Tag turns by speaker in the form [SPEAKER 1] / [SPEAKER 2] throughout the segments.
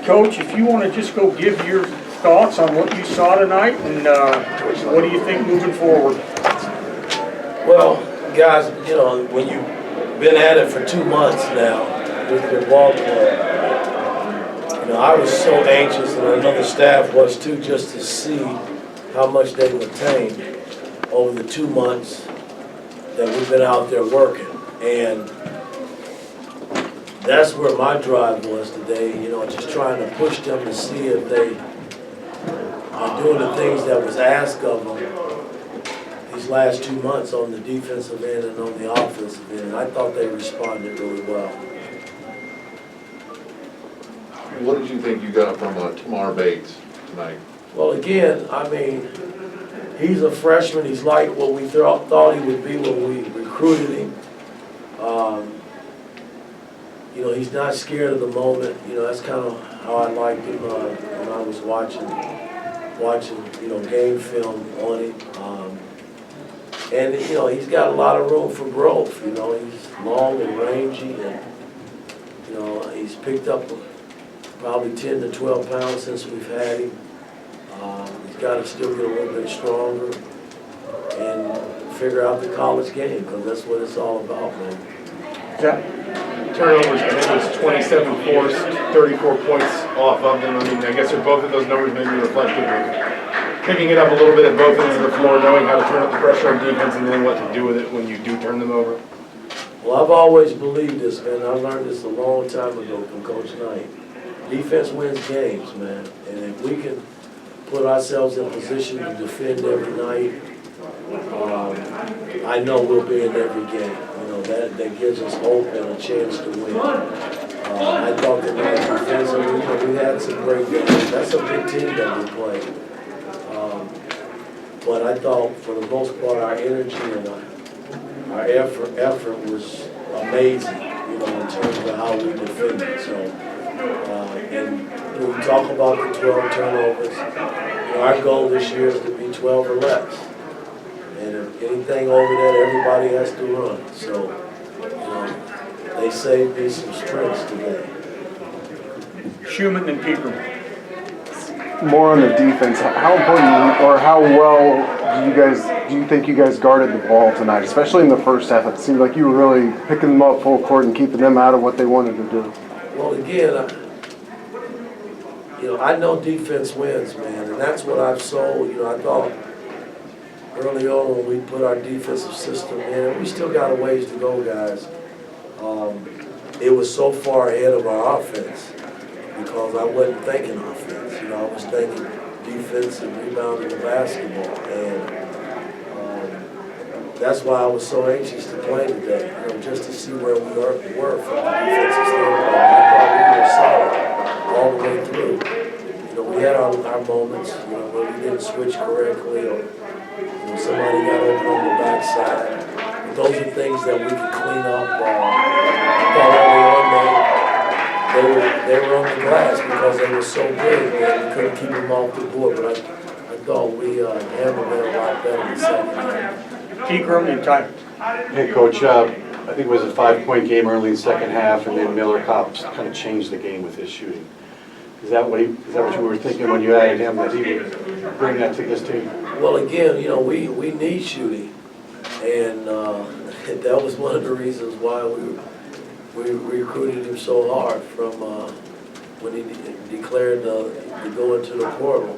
[SPEAKER 1] Coach, if you want to just go give your thoughts on what you saw tonight and what do you think moving forward?
[SPEAKER 2] Well, guys, you know, when you've been at it for 2 months now with your ball club, you know, I was so anxious, and I know the staff was too, just to see how much they've attained over the 2 months that we've been out there working. And that's where my drive was today, you know, just trying to push them to see if they are doing the things that was asked of them these last 2 months on the defensive end and on the offensive end. I thought they responded really well.
[SPEAKER 3] What did you think you got from Tamar Bates tonight?
[SPEAKER 2] Well, again, I mean, he's a freshman. He's like what we thought he would be when we recruited him. You know, he's not scared of the moment. You know, that's kind of how I liked him when I was watching, you know, game film on him. And, you know, he's got a lot of room for growth. You know, he's long and rangy, and, you know, he's picked up probably 10 to 12 pounds since we've had him. He's got to still get a little bit stronger and figure out the college game, because that's what it's all about, man.
[SPEAKER 1] Yeah.
[SPEAKER 4] Turnovers, I think it was 27 forced, 34 points off of them. I mean, I guess are both of those numbers maybe reflective of picking it up a little bit at both ends of the floor, knowing how to turn up the pressure on defense and then what to do with it when you do turn them over?
[SPEAKER 2] Well, I've always believed this, man. I learned this a long time ago from Coach Knight. Defense wins games, man. And if we can put ourselves in position to defend every night, I know we'll be in every game. You know, that gives us hope and a chance to win. I thought that defensively, you know, we had some great games. That's a big team that we played. But I thought, for the most part, our energy and our effort was amazing, you know, in terms of how we defended. So, and when we talk about the 12 turnovers, you know, our goal this year is to be 12 or less. And if anything over that, everybody has to run. So, you know, they saved me some sprints today.
[SPEAKER 1] Schumann and Peterman.
[SPEAKER 5] More on the defense, how important or how well do you think you guys guarded the ball tonight, especially in the first half? It seemed like you were really picking them up full court and keeping them out of what they wanted to do.
[SPEAKER 2] Well, again, you know, I know defense wins, man, and that's what I've sold. You know, I thought early on when we put our defensive system in, and we still got a ways to go, guys. It was so far ahead of our offense because I wasn't thinking offense. You know, I was thinking defense and rebounding the basketball, and that's why I was so anxious to play today. You know, just to see where we were from a defensive standpoint. I thought we were solid all the way through. You know, we had our moments, you know, where we didn't switch correctly, or you know, somebody got open on the backside. But those are things that we could clean up. I thought early on they were on the glass because they were so big that we couldn't keep them off the board. But I thought we handled it a lot better in the second half.
[SPEAKER 1] Pegram and Tyler.
[SPEAKER 6] Hey, Coach, I think it was a 5-point game early in the second half, and then Miller Kopp kind of changed the game with his shooting. Is that what you were thinking when you added him, that he would bring that to this team?
[SPEAKER 2] Well, again, you know, we need shooting, and that was one of the reasons why we recruited him so hard from when he declared to go into the portal.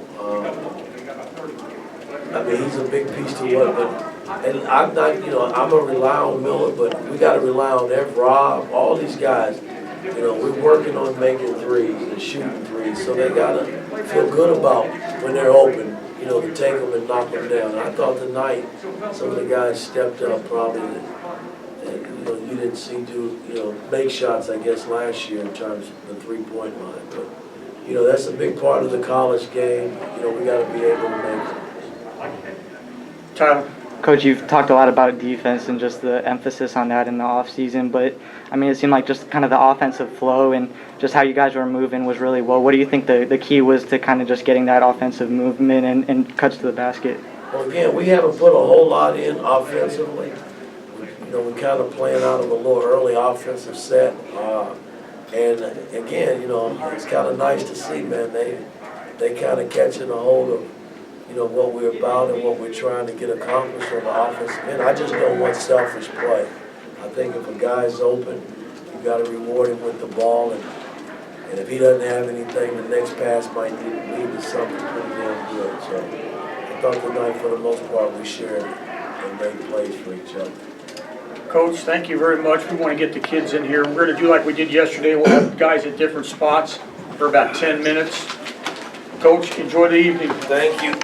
[SPEAKER 2] I mean, he's a big piece to what, and I'm not, you know, I'm gonna rely on Miller, but we got to rely on Rob, all these guys. You know, we're working on making threes and shooting threes, so they gotta feel good about when they're open, you know, to take them and knock them down. And I thought tonight some of the guys stepped up probably that you know, you didn't see do, you know, make shots, I guess, last year in terms of the three-point line. But, you know, that's a big part of the college game. You know, we got to be able to make it.
[SPEAKER 1] Tyler.
[SPEAKER 7] Coach, you've talked a lot about defense and just the emphasis on that in the offseason, but I mean, it seemed like just kind of the offensive flow and just how you guys were moving was really well. What do you think the key was to kind of just getting that offensive movement and cuts to the basket?
[SPEAKER 2] Well, again, we haven't put a whole lot in offensively. You know, we kind of playing out of a little early offensive set. And again, you know, it's kind of nice to see, man, they kind of catching a hold of, you know, what we're about and what we're trying to get accomplished on the offensive end. I just don't want selfish play. I think if a guy's open, you got to reward him with the ball, and if he doesn't have anything, the next pass might lead to something pretty damn good. So I thought tonight, for the most part, we shared and made plays for each other.
[SPEAKER 1] Coach, thank you very much. We want to get the kids in here. We're going to do like we did yesterday. We'll have guys at different spots for about 10 minutes. Coach, enjoy the evening.
[SPEAKER 2] Thank you.